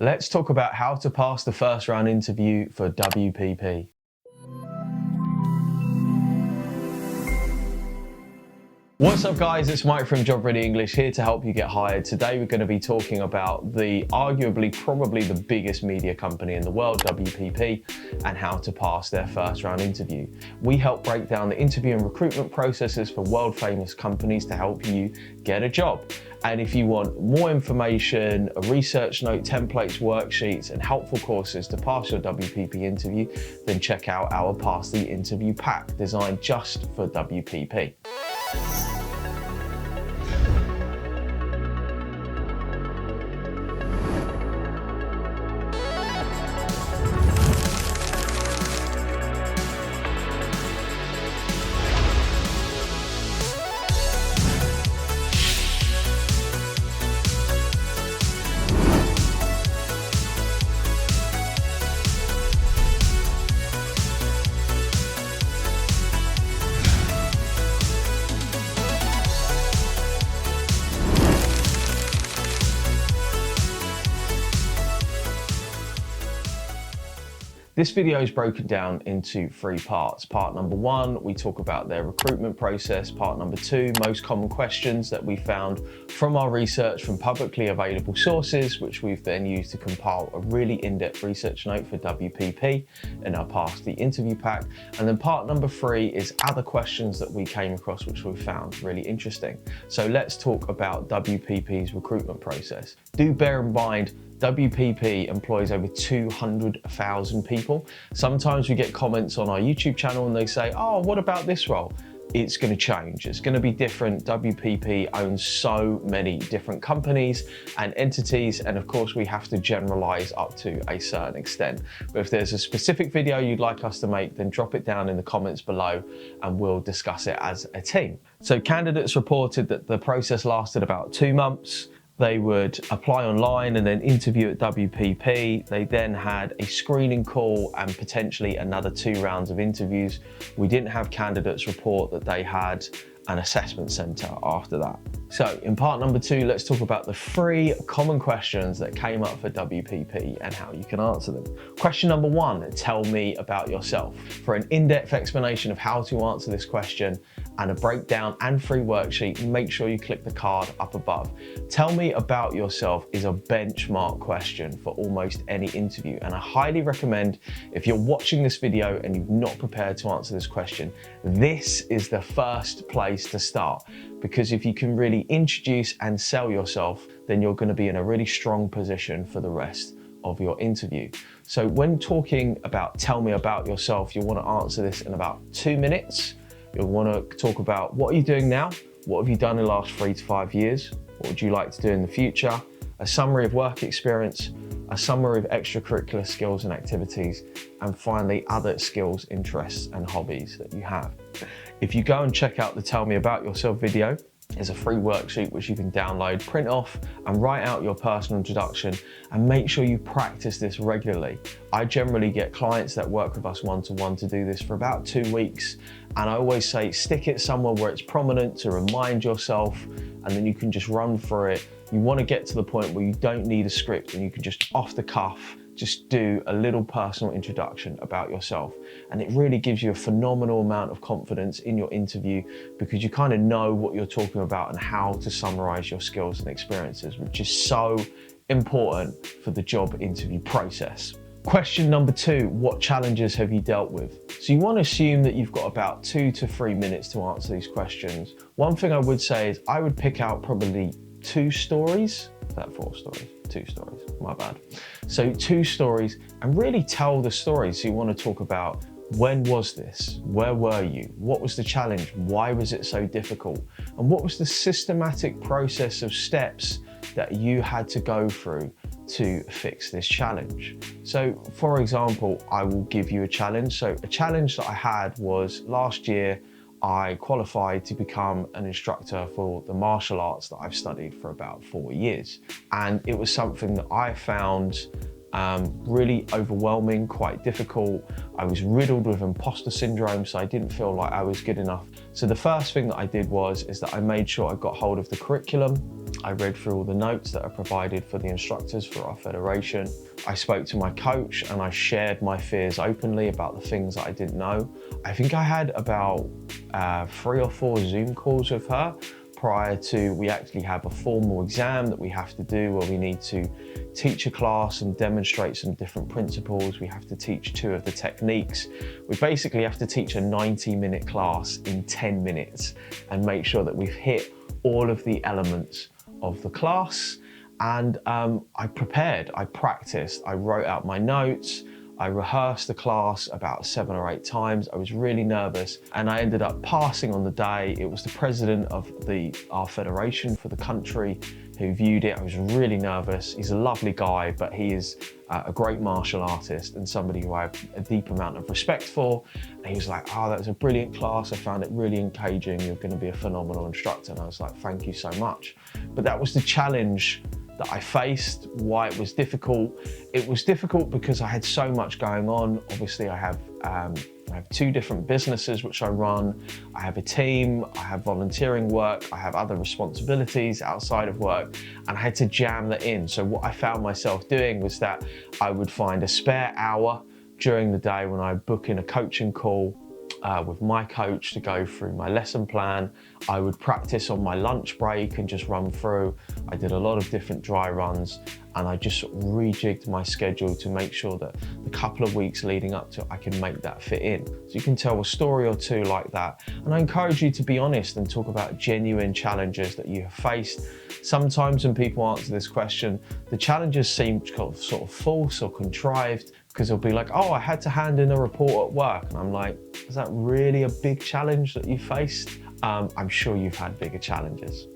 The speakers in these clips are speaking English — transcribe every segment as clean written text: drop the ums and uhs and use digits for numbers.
Let's talk about how to pass the first round interview for WPP. What's up guys, it's Mike from Job Ready English here to help you get hired. Today we're going to be talking about the arguably probably the biggest media company in the world, WPP, and how to pass their first round interview. We help break down the interview and recruitment processes for world famous companies to help you get a job. And if you want more information, a research note, templates, worksheets, and helpful courses to pass your WPP interview, then check out our Pass the Interview pack designed just for WPP. This video is broken down into 3 parts. Part number 1, we talk about their recruitment process. Part number 2, most common questions that we found from our research from publicly available sources, which we've then used to compile a really in-depth research note for WPP in our Pass the Interview pack. And then part number 3 is other questions that we came across, which we found really interesting. So let's talk about WPP's recruitment process. Do bear in mind, WPP employs over 200,000 people. Sometimes we get comments on our YouTube channel and they say, oh, what about this role? It's going to change. It's going to be different. WPP owns so many different companies and entities, and of course we have to generalize up to a certain extent. But if there's a specific video you'd like us to make, then drop it down in the comments below and we'll discuss it as a team. So candidates reported that the process lasted about 2 months. They would apply online and then interview at WPP. They then had a screening call and potentially another 2 rounds of interviews. We didn't have candidates report that they had an assessment center after that. So in part number 2, let's talk about the 3 common questions that came up for WPP and how you can answer them. Question number 1, tell me about yourself. For an in-depth explanation of how to answer this question and a breakdown and free worksheet, make sure you click the card up above. Tell me about yourself is a benchmark question for almost any interview, and I highly recommend, if you're watching this video and you've not prepared to answer this question, this is the first place to start, because if you can really introduce and sell yourself, then you're going to be in a really strong position for the rest of your interview. So when talking about tell me about yourself, you want to answer this in about 2 minutes. You'll want to talk about what are you doing now? What have you done in the last 3 to 5 years? What would you like to do in the future? A summary of work experience, a summary of extracurricular skills and activities, and finally other skills, interests and hobbies that you have. If you go and check out the Tell Me About Yourself video, there's a free worksheet which you can download, print off and write out your personal introduction, and make sure you practice this regularly. I generally get clients that work with us one-to-one to do this for about 2 weeks, and I always say stick it somewhere where it's prominent to remind yourself, and then you can just run through it. You want to get to the point where you don't need a script and you can just off the cuff just do a little personal introduction about yourself. And it really gives you a phenomenal amount of confidence in your interview, because you kind of know what you're talking about and how to summarize your skills and experiences, which is so important for the job interview process. Question number 2, what challenges have you dealt with? So you want to assume that you've got about 2 to 3 minutes to answer these questions. One thing I would say is I would pick out probably 2 stories. Is that 4 stories? 2 stories, my bad. So 2 stories, and really tell the story. So you want to talk about, when was this? Where were you? What was the challenge? Why was it so difficult? And what was the systematic process of steps that you had to go through to fix this challenge? So for example, I will give you a challenge. So a challenge that I had was last year, I qualified to become an instructor for the martial arts that I've studied for about 4 years. And it was something that I found really overwhelming, quite difficult. I was riddled with imposter syndrome, so I didn't feel like I was good enough. So the first thing that I did is that I made sure I got hold of the curriculum. I read through all the notes that are provided for the instructors for our federation. I spoke to my coach and I shared my fears openly about the things that I didn't know. I think I had about 3 or 4 Zoom calls with her prior to we actually have a formal exam that we have to do where we need to teach a class and demonstrate some different principles. We have to teach 2 of the techniques. We basically have to teach a 90-minute class in 10 minutes and make sure that we've hit all of the elements of the class. And I prepared, I practiced, I wrote out my notes, I rehearsed the class about 7 or 8 times. I was really nervous and I ended up passing on the day. It was the president of our federation for the country who viewed it. I was really nervous. He's a lovely guy, but he is a great martial artist and somebody who I have a deep amount of respect for. And he was like, oh, that was a brilliant class. I found it really engaging. You're going to be a phenomenal instructor. And I was like, thank you so much. But that was the challenge that I faced. Why it was difficult. It was difficult because I had so much going on. Obviously I have 2 different businesses which I run. I have a team, I have volunteering work, I have other responsibilities outside of work, and I had to jam that in. So what I found myself doing was that I would find a spare hour during the day when I book in a coaching call with my coach to go through my lesson plan. I would practice on my lunch break and just run through. I did a lot of different dry runs and I just sort of rejigged my schedule to make sure that the couple of weeks leading up to it, I can make that fit in. So you can tell a story or 2 like that. And I encourage you to be honest and talk about genuine challenges that you have faced. Sometimes when people answer this question, the challenges seem sort of false or contrived, because they'll be like, oh, I had to hand in a report at work. And I'm like, is that really a big challenge that you faced? I'm sure you've had bigger challenges.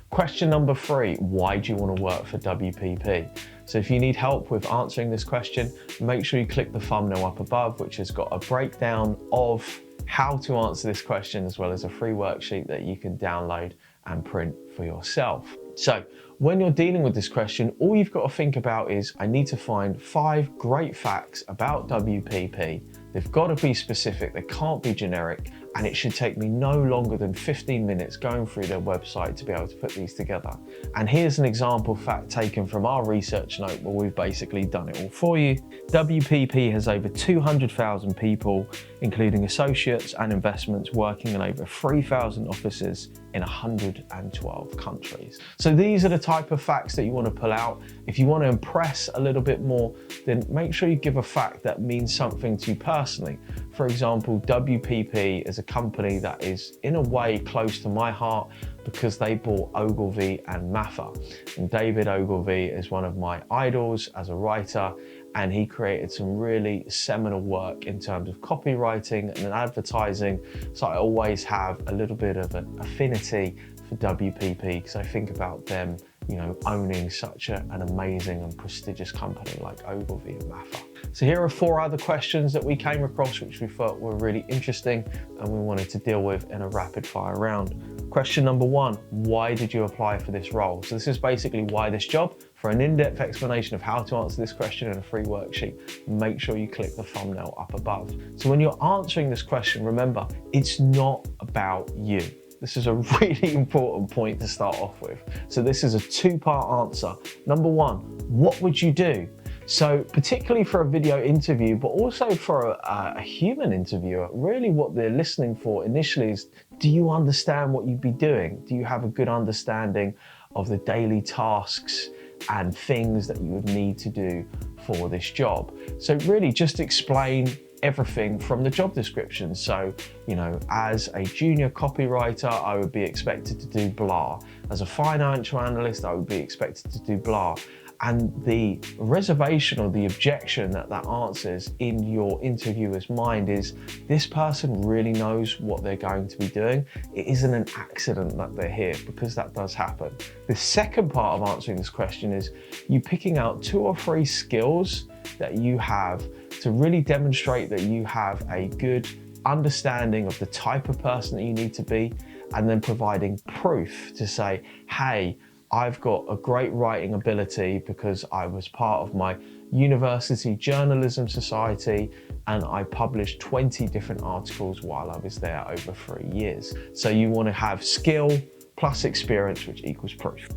Question number 3, why do you want to work for WPP? So if you need help with answering this question, make sure you click the thumbnail up above, which has got a breakdown of how to answer this question, as well as a free worksheet that you can download and print for yourself. So when you're dealing with this question, all you've got to think about is, I need to find 5 great facts about WPP. They've got to be specific, they can't be generic, and it should take me no longer than 15 minutes going through their website to be able to put these together. And here's an example fact taken from our research note where we've basically done it all for you. WPP has over 200,000 people, including associates and investments, working in over 3,000 offices in 112 countries. So these are the type of facts that you want to pull out. If you want to impress a little bit more, then make sure you give a fact that means something to you personally. For example, WPP is a company that is in a way close to my heart because they bought Ogilvy and Mather. And David Ogilvy is one of my idols as a writer, and he created some really seminal work in terms of copywriting and advertising. So I always have a little bit of an affinity for WPP because I think about them, you know, owning such an amazing and prestigious company like Ogilvy and Mather. So here are 4 other questions that we came across which we thought were really interesting and we wanted to deal with in a rapid fire round. Question number 1, why did you apply for this role? So this is basically why this job. For an in-depth explanation of how to answer this question in a free worksheet, make sure you click the thumbnail up above. So when you're answering this question, remember, it's not about you. This is a really important point to start off with. So this is a 2-part answer. Number 1, what would you do? So particularly for a video interview, but also for a human interviewer, really what they're listening for initially is, do you understand what you'd be doing? Do you have a good understanding of the daily tasks and things that you would need to do for this job? So really just explain everything from the job description. So, you know, as a junior copywriter, I would be expected to do blah. As a financial analyst, I would be expected to do blah. And the reservation or the objection that answers in your interviewer's mind is, this person really knows what they're going to be doing. It isn't an accident that they're here, because that does happen. The second part of answering this question is you picking out 2 or 3 skills that you have to really demonstrate that you have a good understanding of the type of person that you need to be, and then providing proof to say, hey, I've got a great writing ability because I was part of my university journalism society, and I published 20 different articles while I was there over 3 years. So you want to have skill plus experience, which equals proof.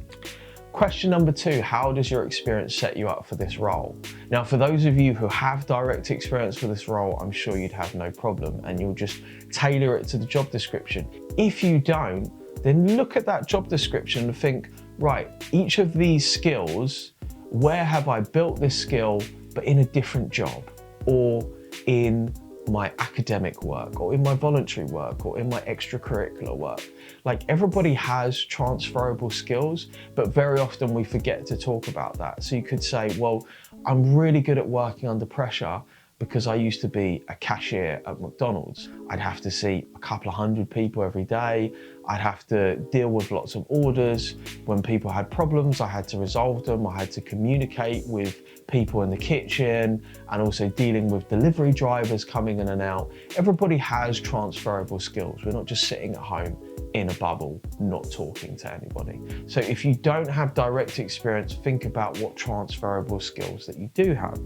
Question number 2, how does your experience set you up for this role? Now, for those of you who have direct experience for this role, I'm sure you'd have no problem and you'll just tailor it to the job description. If you don't, then look at that job description and think, right, each of these skills, where have I built this skill, but in a different job, or in my academic work, or in my voluntary work, or in my extracurricular work. Like, everybody has transferable skills, but very often we forget to talk about that. So you could say, well, I'm really good at working under pressure because I used to be a cashier at McDonald's. I'd have to see a couple of hundred people every day. I'd have to deal with lots of orders. When people had problems, I had to resolve them. I had to communicate with people in the kitchen and also dealing with delivery drivers coming in and out. Everybody has transferable skills. We're not just sitting at home in a bubble, not talking to anybody. So if you don't have direct experience, think about what transferable skills that you do have.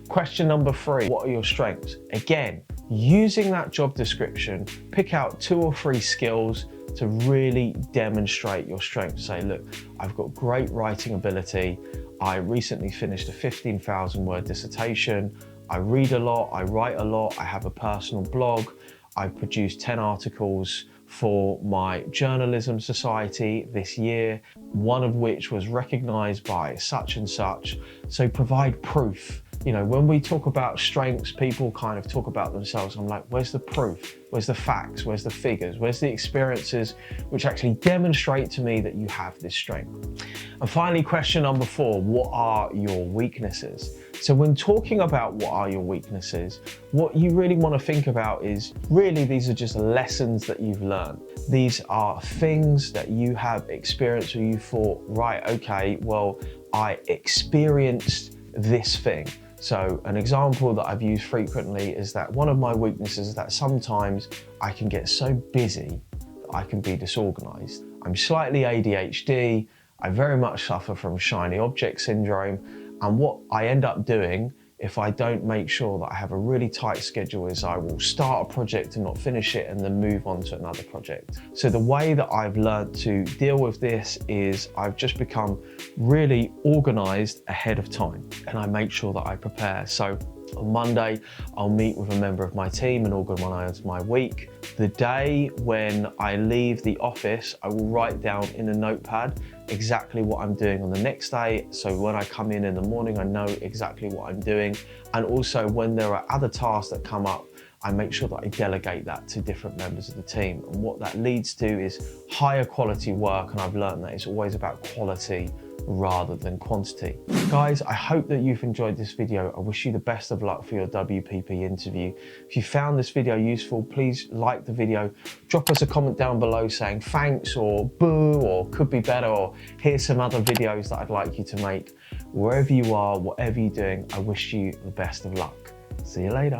Question number 3, what are your strengths? Again, using that job description, pick out 2 or 3 skills to really demonstrate your strengths. Say, look, I've got great writing ability. I recently finished a 15,000 word dissertation. I read a lot, I write a lot, I have a personal blog. I've produced 10 articles for my journalism society this year, one of which was recognized by such and such. So provide proof. You know, when we talk about strengths, people kind of talk about themselves. I'm like, where's the proof? Where's the facts? Where's the figures? Where's the experiences which actually demonstrate to me that you have this strength? And finally, question number 4, what are your weaknesses? So when talking about what are your weaknesses, what you really want to think about is really these are just lessons that you've learned. These are things that you have experienced where you thought, right, okay, well, I experienced this thing. So an example that I've used frequently is that one of my weaknesses is that sometimes I can get so busy that I can be disorganized. I'm slightly ADHD. I very much suffer from shiny object syndrome. And what I end up doing if I don't make sure that I have a really tight schedule is I will start a project and not finish it and then move on to another project. So the way that I've learned to deal with this is I've just become really organized ahead of time and I make sure that I prepare. So on Monday, I'll meet with a member of my team and organise my week. The day when I leave the office, I will write down in a notepad exactly what I'm doing on the next day. So when I come in the morning, I know exactly what I'm doing. And also when there are other tasks that come up, I make sure that I delegate that to different members of the team. And what that leads to is higher quality work. And I've learned that it's always about quality rather than quantity. Guys, I hope that you've enjoyed this video. I wish you the best of luck for your WPP interview. If you found this video useful, please like the video. Drop us a comment down below saying thanks or boo or could be better or here's some other videos that I'd like you to make. Wherever you are, whatever you're doing, I wish you the best of luck. See you later.